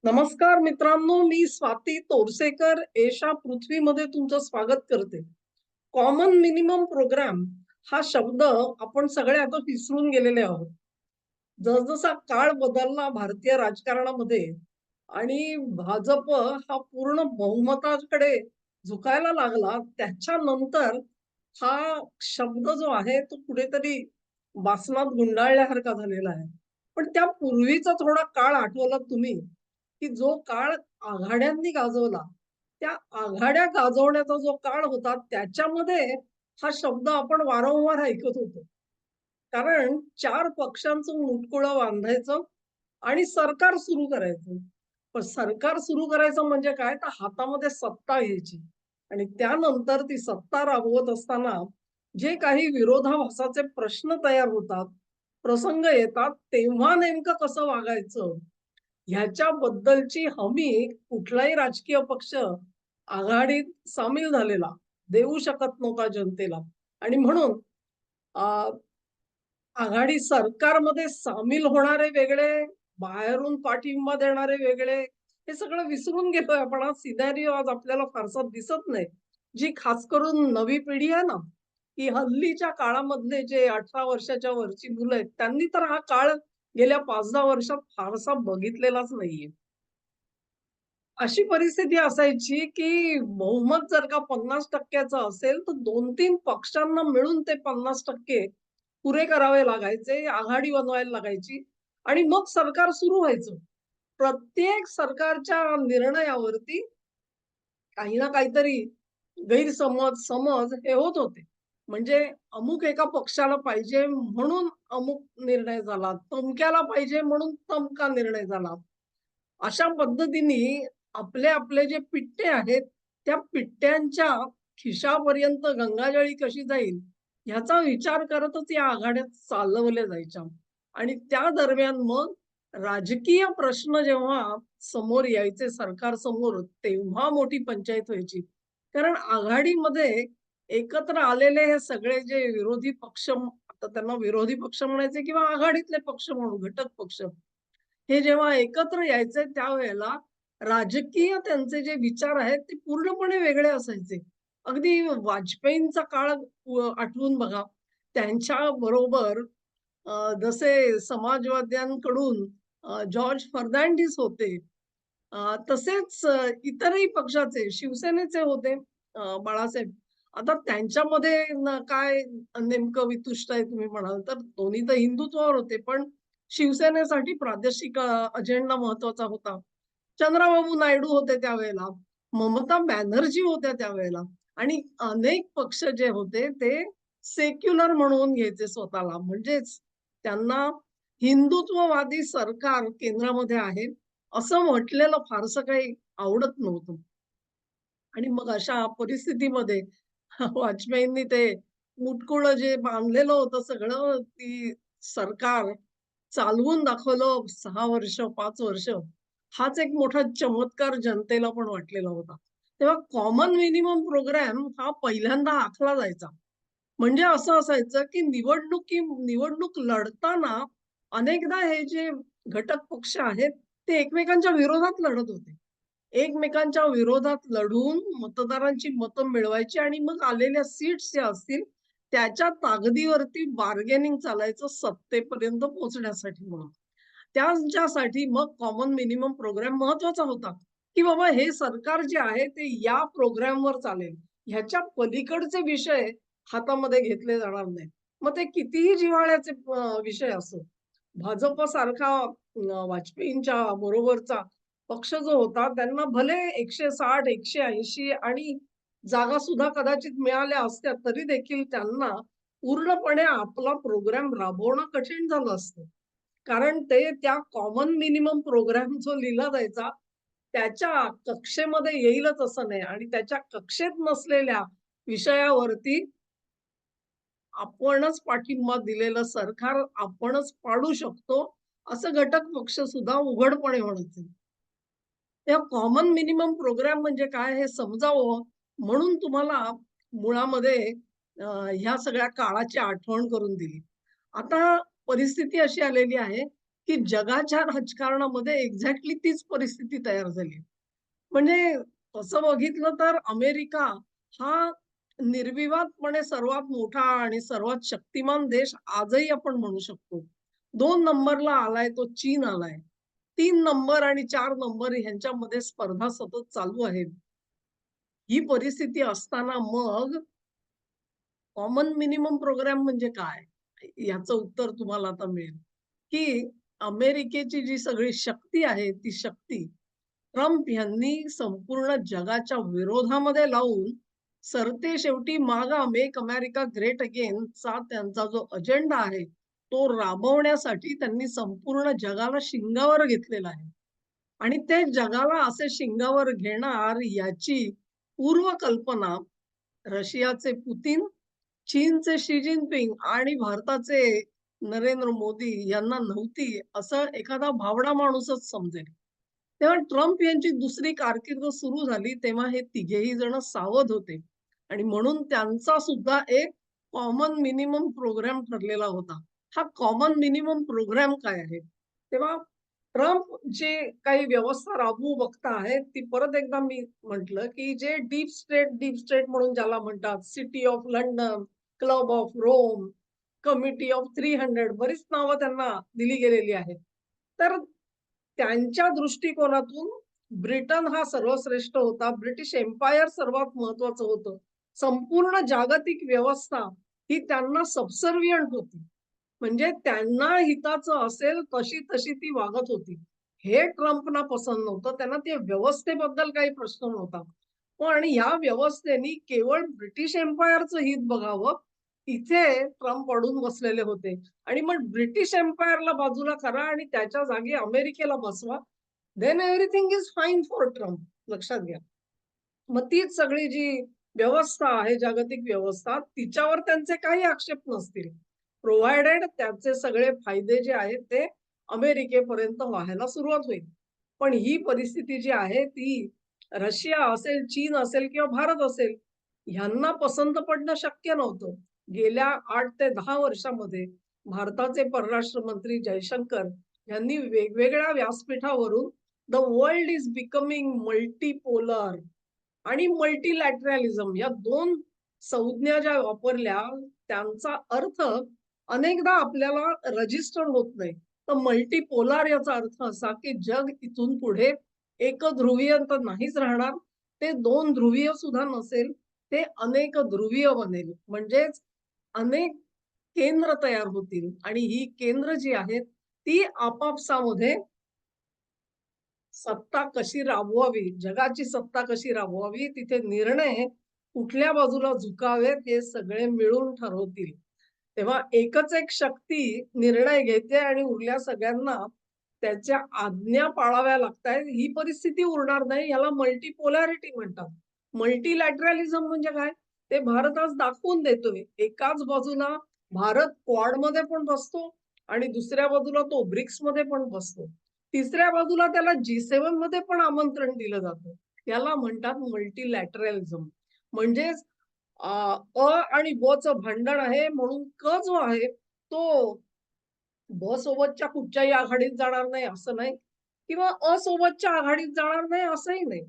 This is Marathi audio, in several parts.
नमस्कार मित्रांनो, मी स्वाती तोरसेकर एशा पृथ्वीमध्ये तुमचं स्वागत करते. कॉमन मिनिमम प्रोग्राम हा शब्द आपण सगळे आता विसरून गेलेले आहोत. जसजसा काळ बदलला भारतीय राजकारणामध्ये आणि भाजप हा पूर्ण बहुमताकडे झुकायला लागला, त्याच्यानंतर हा शब्द जो आहे तो कुठेतरी वासनात गुंडाळल्यासारखा झालेला आहे. पण त्या पूर्वीचा थोडा काळ आठवलात तुम्ही, की जो काळ आघाड्यांनी गाजवला, त्या आघाड्या गाजवण्याचा जो काळ होता त्याच्यामध्ये हा शब्द आपण वारंवार ऐकत होतो. कारण 4 पक्षांचं मुटकुळं बांधायचं आणि सरकार सुरू करायचं. पण सरकार सुरू करायचं म्हणजे काय? तर हातामध्ये सत्ता घ्यायची आणि त्यानंतर ती सत्ता राबवत असताना जे काही विरोधाभासाचे प्रश्न तयार होतात, प्रसंग येतात, तेव्हा नेमकं कसं वागायचं ह्याच्याबद्दलची हमी कुठलाही राजकीय पक्ष आघाडीत सामील झालेला देऊ शकत नव्हता जनतेला आणि म्हणून आघाडी सरकारमध्ये सामील होणारे वेगळे, बाहेरून पाठिंबा देणारे वेगळे, हे सगळं विसरून गेलोय आपण. हा सिनारिओ आज आपल्याला फारसा दिसत नाही. जी खास करून नवी पिढी आहे ना, की हल्लीच्या काळामधले जे 18 वर्षाच्या वरची मुलं आहेत, त्यांनी तर हा काळ गेल्या 5-10 वर्षात फारसा बघितलेलाच नाहीये. अशी परिस्थिती असायची, की बहुमत जर का 50% चं असेल, तर 2-3 पक्षांना मिळून ते 50% पुरे करावे लागायचे, आघाडी बनवायला लागायची आणि मग सरकार सुरू व्हायचं. प्रत्येक सरकारच्या निर्णयावरती काही ना काहीतरी गैरसमज, समज हे होत होते. म्हणजे अमुक एका पक्षाला पाहिजे म्हणून अमुक निर्णय झाला, तमक्याला पाहिजे म्हणून तमका निर्णय झाला. अशा पद्धतीने आपले आपले जे पिट्टे आहेत, त्या पिट्ट्यांच्या खिशापर्यंत गंगाजळी कशी जाईल, ह्याचा विचार करतच या आघाड्या चालवल्या जायच्या. आणि त्या दरम्यान मग राजकीय प्रश्न जेव्हा समोर यायचे सरकारसमोर, तेव्हा मोठी पंचायत व्हायची. कारण आघाडीमध्ये एकत्र आलेले हे सगळे जे विरोधी पक्ष, आता त्यांना विरोधी पक्ष म्हणायचे किंवा आघाडीतले पक्ष म्हणू, घटक पक्ष. हे जेव्हा एकत्र यायचे त्यावेळेला राजकीय त्यांचे जे विचार आहेत ते पूर्णपणे वेगळे असायचे. अगदी वाजपेयींचा काळ आठवून बघा. त्यांच्या बरोबर जसे समाजवाद्यांकडून जॉर्ज फर्नांडिस होते. तसेच इतरही पक्षाचे शिवसेनेचे होते बाळासाहेब. आता त्यांच्यामध्ये काय नेमकं वितुष्ट आहे तुम्ही म्हणाल तर दोन्ही तर हिंदुत्वावर होते, पण शिवसेनेसाठी प्रादेशिक अजेंडा महत्वाचा होता. चंद्रबाबू नायडू होते त्यावेळेला, ममता बॅनर्जी होत्या त्यावेळेला आणि अनेक पक्ष जे होते ते सेक्युलर म्हणून घ्यायचे स्वतःला. म्हणजेच त्यांना हिंदुत्ववादी सरकार केंद्रामध्ये आहे, असं म्हटलेलं फारसं काही आवडत नव्हतं. आणि मग अशा परिस्थितीमध्ये वाजपेयींनी ते मुटकुळं जे बांधलेलं होतं सगळं, ती सरकार चालवून दाखवलं 6 वर्ष, 5 वर्ष. हाच एक मोठा चमत्कार जनतेला पण वाटलेला होता. तेव्हा कॉमन मिनिमम प्रोग्राम हा पहिल्यांदा आखला जायचा. म्हणजे असं असायचं, की निवडणूक लढताना अनेकदा हे जे घटक पक्ष आहेत, ते एकमेकांच्या विरोधात लढत होते. एकमेकांच्या विरोधात लढून मतदारांची मतं मिळवायची आणि मग आलेल्या सीट्स ज्या असतील, त्याच्या ताकदीवरती बार्गेनिंग चालायचं सत्तेपर्यंत पोहोचण्यासाठी म्हणून. त्यांच्यासाठी मग कॉमन मिनिमम प्रोग्राम महत्वाचा होता, की बाबा हे सरकार जे आहे ते या प्रोग्रामवर चालेल. ह्याच्या पलीकडचे विषय हातामध्ये घेतले जाणार नाहीत. मग ते कितीही जिव्हाळ्याचे विषय असो. भाजपसारखा वाजपेयींच्या बरोबरचा पक्ष जो होता त्यांना भले 160, 180 आणि जागा सुद्धा कदाचित मिळाल्या असत्या, तरी देखील त्यांना पूर्णपणे आपला प्रोग्राम राबवणं कठीण झालं असतं. कारण ते त्या कॉमन मिनिमम प्रोग्राम जो लिहिला जायचा, त्याच्या कक्षेमध्ये येईलच असं नाही आणि त्याच्या कक्षेत नसलेल्या विषयावरती आपणच पाठिंबा दिलेलं सरकार आपणच पाडू शकतो, असं घटक पक्ष सुद्धा उघडपणे म्हणायचे. त्या कॉमन मिनिमम प्रोग्राम म्हणजे काय हे समजावं म्हणून तुम्हाला मुळामध्ये ह्या सगळ्या काळाची आठवण करून दिली. आता परिस्थिती अशी आलेली आहे, की जगाच्या राजकारणामध्ये एक्झॅक्टली तीच परिस्थिती तयार झाली. म्हणजे तसं बघितलं तर अमेरिका हा निर्विवादपणे सर्वात मोठा आणि सर्वात शक्तिमान देश आजही आपण म्हणू शकतो. 2 नंबरला आलाय तो चीन आलाय. 3 नंबर आणि 4 नंबर ह्यांच्यामध्ये स्पर्धा सतत चालू आहे. ही परिस्थिती असताना मग कॉमन मिनिमम प्रोग्राम म्हणजे काय? याचं उत्तर तुम्हाला आता मिळेल, की अमेरिकेची जी सगळी शक्ती आहे, ती शक्ती ट्रम्प यांनी संपूर्ण जगाच्या विरोधामध्ये लावून सरतेशेवटी मागा मेक अमेरिका ग्रेट अगेनचा त्यांचा जो अजेंडा आहे, तो राबवण्यासाठी त्यांनी संपूर्ण जगाला शिंगावर घेतलेला आहे. आणि ते जगाला असे शिंगावर घेणार याची पूर्वकल्पना रशियाचे पुतिन, चीनचे शी जिनपिंग आणि भारताचे नरेंद्र मोदी यांना नव्हती, असं एखादा भाबडा माणूसच समजेल. तेव्हा ट्रम्प यांची दुसरी कारकीर्द सुरू झाली, तेव्हा हे तिघेही जण सावध होते आणि म्हणून त्यांचा सुद्धा एक कॉमन मिनिमम प्रोग्राम ठरलेला होता. हा कॉमन मिनिमम प्रोग्राम काय आहे? तेव्हा ट्रम्प जे काही व्यवस्था राबवू बघता आहेत, ती परत एकदा मी म्हटलं, की जे डीप स्टेट म्हणून ज्याला म्हणतात, city of London, club of Rome, committee of 300 बरीच नावं त्यांना दिली गेलेली आहेत. तर त्यांच्या दृष्टिकोनातून ब्रिटन हा सर्वश्रेष्ठ होता. ब्रिटिश एम्पायर सर्वात महत्वाचं होतं. संपूर्ण जागतिक व्यवस्था ही त्यांना सबसर्व्हियंट होती. म्हणजे त्यांना हिताचं असेल तशी ती वागत होती. हे ट्रम्पना पसंत नव्हतं. त्यांना त्या व्यवस्थेबद्दल काही प्रश्न नव्हता. पण या व्यवस्थेने केवळ ब्रिटिश एम्पायरचं हित बघावं, इथे ट्रम्प अडून बसलेले होते. आणि मग ब्रिटिश एम्पायरला बाजूला करा आणि त्याच्या जागी अमेरिकेला बसवा. Then everything is fine for Trump. लक्षात घ्या. मग तीच सगळी जी व्यवस्था आहे, जागतिक व्यवस्था, तिच्यावर त्यांचे काही आक्षेप नसतील. प्रोव्हायडेड त्याचे सगळे फायदे जे आहेत ते अमेरिकेपर्यंत व्हायला सुरुवात होईल. पण ही परिस्थिती जी आहे ती रशिया असेल, चीन असेल किंवा भारत असेल, ह्यांना पसंत पडणं शक्य नव्हतं. गेल्या 8 ते 10 वर्षामध्ये भारताचे परराष्ट्र मंत्री जयशंकर यांनी वेगवेगळ्या व्यासपीठावरून the world is becoming multipolar आणि मल्टीलॅटरलिझम या 2 संज्ञा ज्या वापरल्या, त्यांचा अर्थ अनेकदा आपल्याला रजिस्टर होत नाही. तर मल्टीपोलार याचा अर्थ असा, की जग इथून पुढे एकध्रुवीय तर नाहीच राहणार. ते 2 ध्रुवीय सुद्धा नसेल, ते अनेक ध्रुवीय बनेल. म्हणजेच अनेक केंद्र तयार होतील आणि ही केंद्र जी आहेत, ती आपापसामध्ये सत्ता कशी राबवावी, जगाची सत्ता कशी राबवावी, तिथे निर्णय कुठल्या बाजूला झुकावेत हे सगळे मिळून ठरवतील. तेव्हा एकच एक शक्ती निर्णय घेते आणि उरल्या सगळ्यांना त्याच्या आज्ञा पाळाव्या लागतायत. ही परिस्थिती उरणार नाही. याला मल्टीपोलॅरिटी म्हणतात. मल्टीलॅटरलिझम म्हणजे काय? ते भारत आज दाखवून देतोय. एकाच बाजूला भारत क्वाडमध्ये पण बसतो आणि दुसऱ्या बाजूला तो ब्रिक्समध्ये पण बसतो. तिसऱ्या बाजूला त्याला G7 मध्ये पण आमंत्रण दिलं जातं. याला म्हणतात मल्टीलॅटरलिझम. म्हणजेच अ, अ आणि ब चं भांडण आहे म्हणून क जो आहे तो ब सोबतच्या कुठच्याही आघाडीत जाणार नाही असं नाही किंवा अ सोबतच्या आघाडीत जाणार नाही असंही नाही.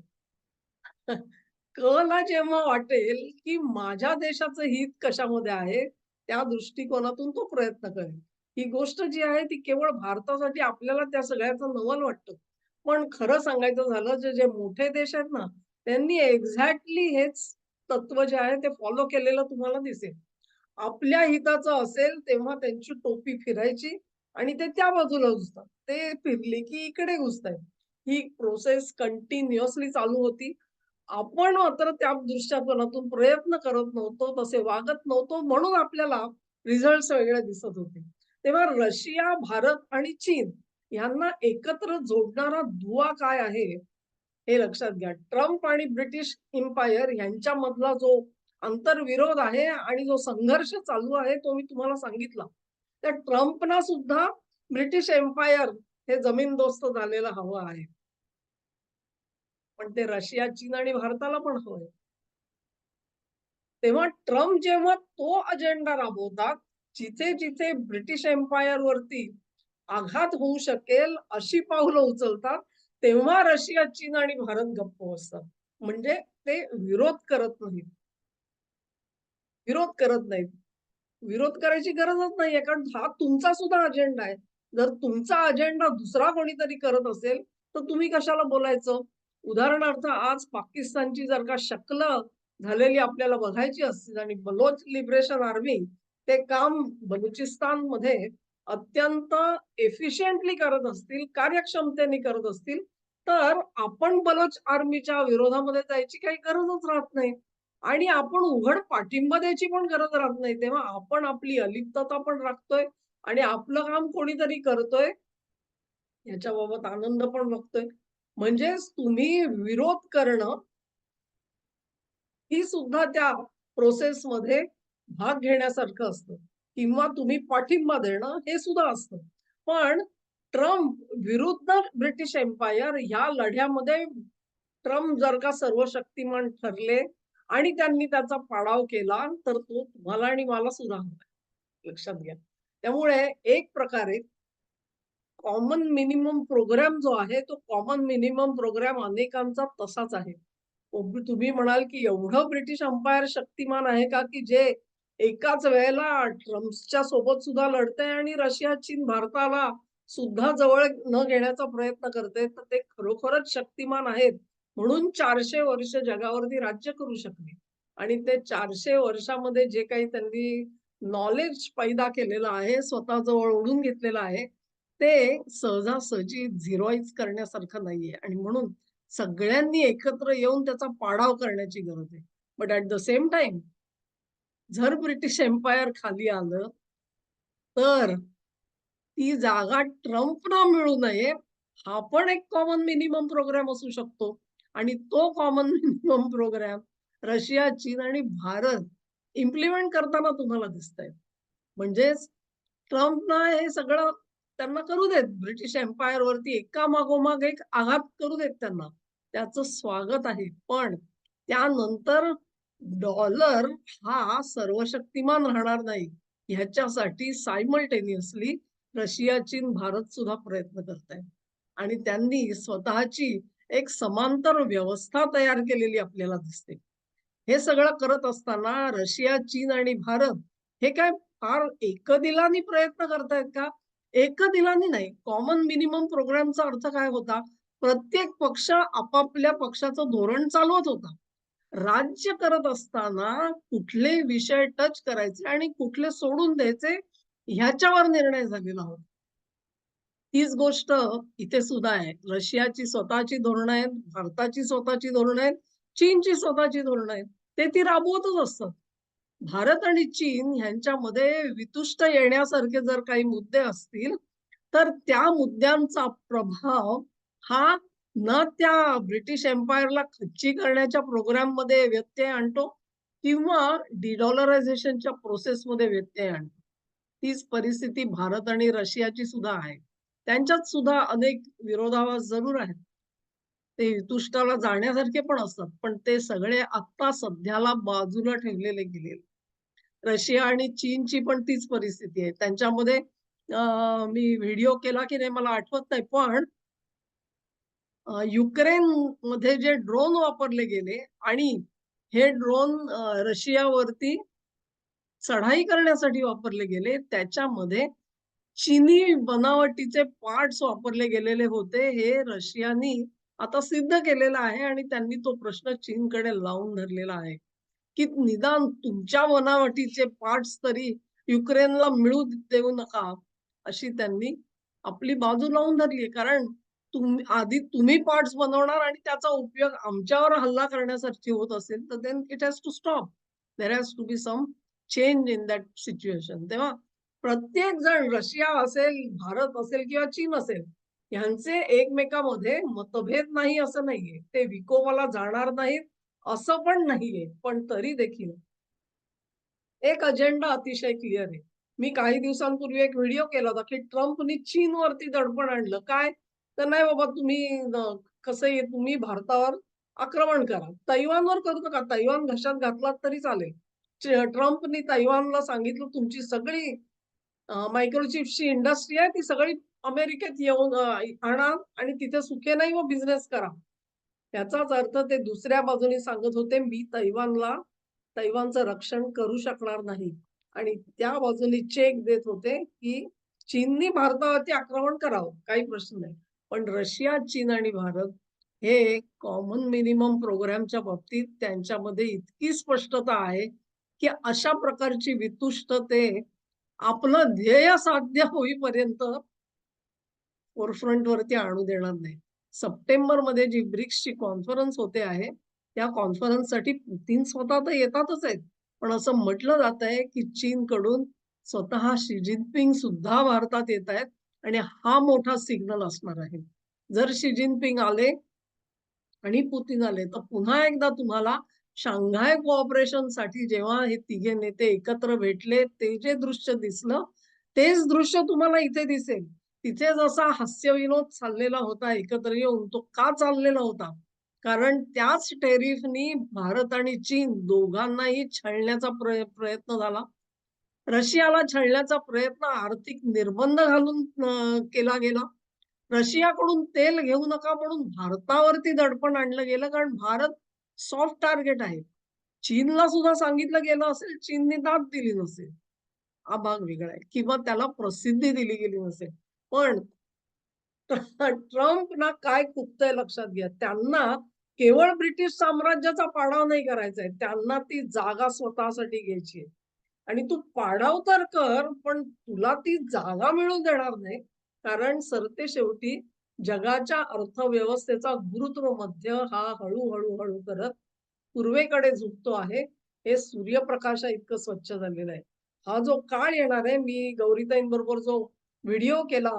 ला जेव्हा वाटेल, की माझ्या देशाचं हित कशामध्ये आहे, त्या दृष्टिकोनातून तो प्रयत्न करेल. ही गोष्ट जी आहे ती केवळ भारतासाठी आपल्याला त्या सगळ्याचं नवल वाटतं. पण खरं सांगायचं झालं जे मोठे देश आहेत ना, त्यांनी एक्झॅक्टली हेच तत्व जे आहे ते फॉलो केलेलं तुम्हाला दिसेल. आपल्या हिताचं असेल तेव्हा त्यांची टोपी फिरायची आणि ते त्या बाजूला घुसतात. ते फिरली की इकडे घुसतायत. ही प्रोसेस कंटिन्युअसली चालू होती. आपण मात्र त्या दृष्टिकोनातून प्रयत्न करत नव्हतो, तसे वागत नव्हतो म्हणून आपल्याला रिझल्ट्स वेगळे दिसत होते. तेव्हा रशिया, भारत आणि चीन यांना एकत्र जोडणारा दुवा काय आहे, हे लक्षात घ्या. ट्रम्प आणि ब्रिटिश एम्पायर यांच्यामधला जो आंतरविरोध आहे आणि जो संघर्ष चालू आहे, तो मी तुम्हाला सांगितला. त्या ट्रम्पना सुद्धा ब्रिटिश एम्पायर हे जमीनदोस्त झालेलं हवं आहे. पण ते रशिया, चीन आणि भारताला पण हवंय. तेव्हा ट्रम्प जेव्हा तो अजेंडा राबवतात, जिथे-जिथे ब्रिटिश एम्पायर वरती आघात होऊ शकेल अशी पावलं उचलतात, तेव्हा रशिया, चीन आणि भारत गप्प बसतात. म्हणजे ते विरोध करत नाहीत. विरोध करत नाहीत. विरोध करायची गरजच नाहीये, कारण हा तुमचा सुद्धा अजेंडा आहे. जर तुमचा अजेंडा दुसरा कोणीतरी करत असेल, तर तुम्ही कशाला बोलायचं? उदाहरणार्थ आज पाकिस्तानची जर का शक्ल झालेली आपल्याला बघायची असतील आणि बलोच लिबरेशन आर्मी ते काम बलुचिस्तानमध्ये अत्यंत एफिशियंटली करत असतील, कार्यक्षमतेने करत असतील, तर आपण बलोच आर्मीच्या विरोधामध्ये जायची काही गरजच राहत नाही. आणि आपण उघड पाठिंबा द्यायची पण गरज राहत नाही. तेव्हा आपण आपली अलिप्तता पण राखतोय आणि आपलं काम कोणीतरी करतोय याच्याबाबत आनंद पण बघतोय. म्हणजेच तुम्ही विरोध करणं ही सुद्धा त्या प्रोसेसमध्ये भाग घेण्यासारखं असतं किंवा तुम्ही पाठिंबा देणं हे सुद्धा असतं. पण ट्रम्प विरुद्ध ब्रिटिश एम्पायर ह्या लढ्यामध्ये ट्रम्प जर का सर्वशक्तिमान ठरले आणि त्यांनी त्याचा पाडाव केला, तर तो तुम्हाला आणि मला सुद्धा हवाय. लक्षात घ्या. त्यामुळे एक प्रकारे कॉमन मिनिमम प्रोग्राम जो आहे, तो कॉमन मिनिमम प्रोग्राम अनेकांचा तसाच आहे. तुम्ही म्हणाल, की एवढं ब्रिटिश अंपायर शक्तिमान आहे का, की जे एकाच वेळेला ट्रम्पच्या सोबत सुद्धा लढतंय आणि रशिया, चीन भारताला सुद्धा जवळ न घेण्याचा प्रयत्न करते. तर ते खरोखरच शक्तिमान आहेत. म्हणून 400 वर्ष जगावरती राज्य करू शकले. आणि ते 400 वर्षामध्ये जे काही त्यांनी नॉलेज पैदा केलेलं आहे, स्वतःजवळ ओढून घेतलेलं आहे, ते सहजासहजी झिरोइज करण्यासारखं नाहीये आणि म्हणून सगळ्यांनी एकत्र येऊन त्याचा पाडाव करण्याची गरज आहे. But at the same time जर ब्रिटिश एम्पायर खाली आलं, तर ती जागा ट्रम्पना मिळू नये, हा पण एक कॉमन मिनिमम प्रोग्राम असू शकतो. आणि तो कॉमन मिनिमम प्रोग्राम रशिया, चीन आणि भारत इम्प्लिमेंट करताना तुम्हाला दिसतंय. म्हणजेच ट्रम्पना हे सगळं त्यांना करू देत. ब्रिटिश एम्पायरवरती एका मागोमाग एक आघात करू देत त्यांना. त्याचं स्वागत आहे. पण त्यानंतर डॉलर हा सर्वशक्तिमान राहणार नाही. ह्याच्यासाठी सायमल्टेनियसली रशिया, चीन, भारत सुद्धा प्रयत्न करतायत. आणि त्यांनी स्वतःची एक समांतर व्यवस्था तयार केलेली आपल्याला दिसते. हे सगळं करत असताना रशिया, चीन आणि भारत हे काय फार एकदिलाने प्रयत्न करतायत का? एकदिलाने नाही. कॉमन मिनिमम प्रोग्रामचा अर्थ काय होता? प्रत्येक पक्ष आपापल्या पक्षाचं धोरण चालवत होता. राज्य करत असताना कुठले विषय टच करायचे आणि कुठले सोडून द्यायचे ह्याच्यावर निर्णय झालेला होता. तीच गोष्ट इथे सुद्धा आहे. रशियाची स्वतःची धोरणं आहेत, भारताची स्वतःची धोरणं आहेत, चीनची स्वतःची धोरणं आहेत. ते ती राबवतच असतात. भारत आणि चीन ह्यांच्यामध्ये वितुष्ट येण्यासारखे जर काही मुद्दे असतील, तर त्या मुद्द्यांचा प्रभाव हा ना त्या ब्रिटिश एम्पायरला खच्ची करण्याच्या प्रोग्राममध्ये व्यत्यय आणतो किंवा डिडॉलरायझेशनच्या प्रोसेसमध्ये व्यत्यय आणतो. तीच परिस्थिती भारत आणि रशियाची सुद्धा आहे. त्यांच्यात सुद्धा अनेक विरोधाभास जरूर आहेत. ते युतुष्टाला जाण्यासारखे पण असतात. पण ते सगळे आत्ता सध्याला बाजूला ठेवलेले गेलेले. रशिया आणि चीनची पण तीच परिस्थिती आहे. त्यांच्यामध्ये मी व्हिडिओ केला की नाही मला आठवत नाही. पण युक्रेनमध्ये जे ड्रोन वापरले गेले आणि हे ड्रोन रशियावरती चढाई करण्यासाठी वापरले गेले. त्याच्यामध्ये चीनी बनावटीचे पार्ट्स वापरले गेलेले होते. हे रशियानी आता सिद्ध केलेलं आहे आणि त्यांनी तो प्रश्न चीनकडे लावून धरलेला आहे, की निदान तुमच्या बनावटीचे पार्ट्स तरी युक्रेनला मिळू देऊ नका, अशी त्यांनी आपली बाजू लावून धरली. कारण आधी तुम्ही पार्ट्स बनवणार आणि त्याचा उपयोग आमच्यावर हल्ला करण्यासाठी होत असेल, तर then it has to stop. There has to be some change in that situation. तेव्हा प्रत्येक जण रशिया असेल, भारत असेल किंवा चीन असेल, ह्यांचे एकमेकांमध्ये मतभेद नाही असं नाहीये. ते विकोपाला जाणार नाहीत असं पण नाहीये. पण तरी देखील एक अजेंडा अतिशय क्लिअर आहे. मी काही दिवसांपूर्वी एक व्हिडिओ केला होता, की ट्रम्पनी चीनवरती दडपण आणलं. काय? तर नाही बाबा तुम्ही कसंही तुम्ही भारतावर आक्रमण करा. तैवानवर करू नका. तैवान घशात घातलात तरी चालेल. ट्रम्पनी तैवानला सांगितलं तुमची सगळी मायक्रोचिप्सची इंडस्ट्री आहे ती सगळी अमेरिकेत येऊन आणा आणि तिथे सुखेनाही व बिझनेस करा. त्याचाच अर्थ ते दुसऱ्या बाजूने सांगत होते, मी तैवानचं रक्षण करू शकणार नाही आणि त्या बाजूने चेक देत होते, की चीननी भारतावरती आक्रमण करावं, काही प्रश्न नाही. पण रशिया, चीन आणि भारत हे कॉमन मिनिमम प्रोग्रामच्या बाबतीत त्यांच्यामध्ये इतकी स्पष्टता आहे, की अशा प्रकारची वितुष्ट ते आपलं ध्येय साध्य होईपर्यंत फोरफ्रंटवरती आणू देणार नाही. सप्टेंबरमध्ये जी ब्रिक्सची कॉन्फरन्स होते आहे, त्या कॉन्फरन्ससाठी पुतिन स्वतः तर येतातच आहेत. पण असं म्हटलं जात आहे, की चीनकडून स्वतः शी जिनपिंग सुद्धा भारतात येत आहेत आणि हा मोठा सिग्नल असणार आहे. जर शी जिनपिंग आले आणि पुतिन आले, तर पुन्हा एकदा तुम्हाला शांघाय कोऑपरेशनसाठी जेव्हा हे तिघे नेते एकत्र भेटले, ते जे दृश्य दिसलं, तेच दृश्य तुम्हाला इथे दिसेल. तिथे जसा हास्यविनोद चाललेला होता एकत्र येऊन, तो का चाललेला होता? कारण त्याच टेरिफनी भारत आणि चीन दोघांनाही छळण्याचा प्रयत्न झाला. रशियाला छळण्याचा प्रयत्न आर्थिक निर्बंध घालून केला गेला. रशियाकडून तेल घेऊ नका म्हणून भारतावरती दडपण आणलं गेलं, कारण भारत सॉफ्ट टार्गेट आहे. चीनला सुद्धा सांगितलं गेलं असेल, चीनने दाद दिली नसेल. हा भाग वेगळा आहे किंवा त्याला प्रसिद्धी दिली गेली नसेल. पण ट्रम्प ना काय खुपतंय लक्षात घ्या. त्यांना केवळ ब्रिटिश साम्राज्याचा पाडाव नाही करायचा आहे. त्यांना ती जागा स्वतःसाठी घ्यायची आहे. आणि तू पाडाव तर कर, पण तुला ती जागा मिळू देणार नाही. कारण सरतेशेवटी जगाच्या अर्थव्यवस्थेचा गुरुत्व मध्य हा हळू-हळू, हळू करत पूर्वेकडे झुकतो आहे. हे सूर्यप्रकाशा इतकं स्वच्छ झालेलं आहे. हा जो काळ येणार आहे, मी गौरीताईंबरोबर जो व्हिडिओ केला,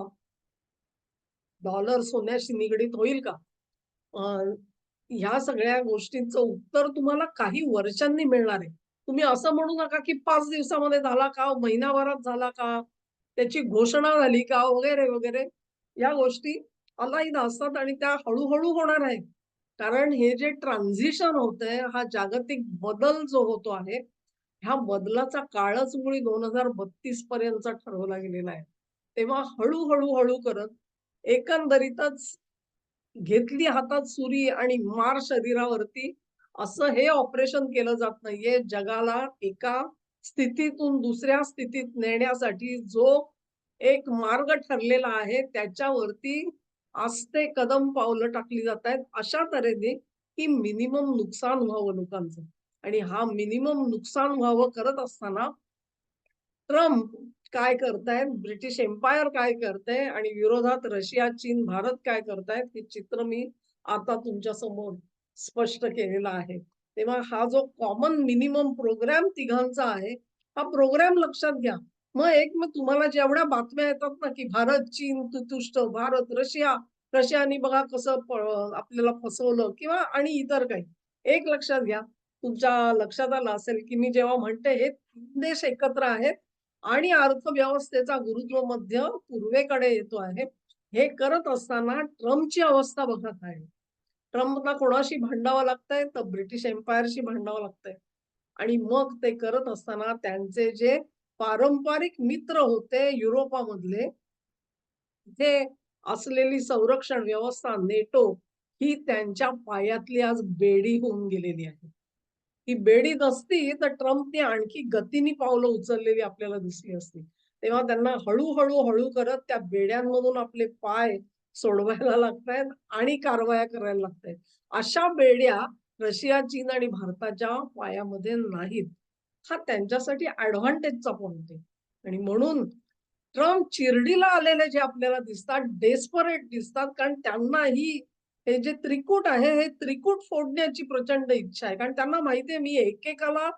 डॉलर सोन्याशी निगडीत होईल का? अ, ह्या सगळ्या गोष्टींचं उत्तर तुम्हाला काही वर्षांनी मिळणार आहे. तुम्ही असं म्हणू नका, की 5 दिवसामध्ये झाला का? महिनाभरात झाला का? त्याची घोषणा झाली का? वगैरे, वगैरे. या गोष्टी अलाईद असतात आणि त्या हळू होणार आहेत. कारण हे जे ट्रान्झिशन होतंय, हा जागतिक बदल जो होतो आहे, ह्या बदलाचा काळच मुळी 2032 पर्यंतचा ठरवला गेलेला आहे. तेव्हा हळू करत एकंदरीतच घेतली हातात सुरी आणि मार शरीरावरती, असं हे ऑपरेशन केलं जात नाहीये. जगाला एका स्थितीतून दुसऱ्या स्थितीत नेण्यासाठी जो एक मार्ग ठरलेला आहे, त्याच्यावरती आस्ते कदम पावलं टाकली जातायत. अशा तऱ्हेने की मिनिमम नुकसान व्हावं लोकांचं आणि हा मिनिमम नुकसान व्हावं करत असताना ट्रम्प काय करतायत, ब्रिटिश एम्पायर काय करतंय आणि विरोधात रशिया, चीन, भारत काय करतायत, हे चित्र मी आता तुमच्या समोर स्पष्ट केलेलं आहे. तेव्हा हा जो कॉमन मिनिमम प्रोग्राम तिघांचा आहे, हा प्रोग्राम लक्षात घ्या. मग तुम्हाला जेवढ्या बातम्या येतात ना, की भारत, चीन तुतुष्ट, भारत, रशिया, रशियाने बघा कसं आपल्याला फसवलं किंवा आणि इतर काही. एक लक्षात घ्या, तुमच्या लक्षात आलं असेल, की मी जेव्हा म्हणते हे 3 देश एकत्र आहेत आणि अर्थव्यवस्थेचा गुरुत्व मध्य पूर्वेकडे येतो आहे. हे करत असताना ट्रम्पची अवस्था बघा काय आहे. ट्रम्पला कोणाशी भांडावं लागतंय, तर ब्रिटिश एम्पायरशी भांडावं लागतंय. आणि मग ते करत असताना त्यांचे जे पारंपरिक मित्र होते युरोपामधले, तिथे असलेली संरक्षण व्यवस्था नेटो ही त्यांच्या पायातली आज बेडी होऊन गेलेली आहे. ही बेडी नसती तर ट्रम्पने आणखी गतीने पावलं उचललेली आपल्याला दिसली असती. तेव्हा त्यांना हळू करत त्या बेड्यांमधून आपले पाय सोडवायला लागतायत आणि कारवाया करायला लागतायत. अशा बेड्या रशिया, चीन आणि भारताच्या पायामध्ये नाहीत. हा त्यांच्यासाठी एडव्हांटेजचा पॉइंट आहे. आणि म्हणून ट्रम्प चिरडीला आलेले जे आपल्याला दिसतात, डेस्परेट दिसतात, कारण त्यांनाही हे जे त्रिकूट आहे, हे त्रिकूट फोडण्याची प्रचंड इच्छा आहे. कारण त्यांना माहिती आहे, मी एकेकाला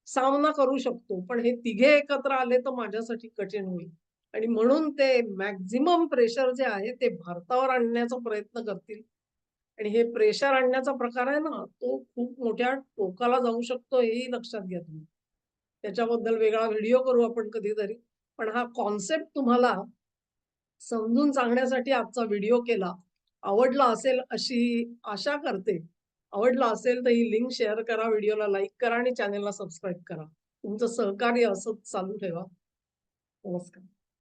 सामना करू शकतो, पण हे तिघे एकत्र आले तर माझ्यासाठी कठीण होईल. आणि म्हणून ते मॅक्सिमम प्रेशर जे आहे, ते भारतावर आणण्याचा प्रयत्न करतील. आणि हे प्रेशर आणण्याचा प्रकार आहे ना, तो खूप मोठ्या टोकाला जाऊ शकतो, हेही लक्षात घ्या तुम्ही. त्याच्याबद्दल वेगळा व्हिडिओ करू आपण कधीतरी. पण हा कॉन्सेप्ट तुम्हाला समजून सांगण्यासाठी आजचा व्हिडिओ केला. आवडला असेल अशी आशा करते. आवडला असेल तर ही लिंक शेअर करा, व्हिडिओला लाईक करा आणि चॅनेलला सबस्क्राईब करा. तुमचं सहकार्य असंच चालू ठेवा. नमस्कार.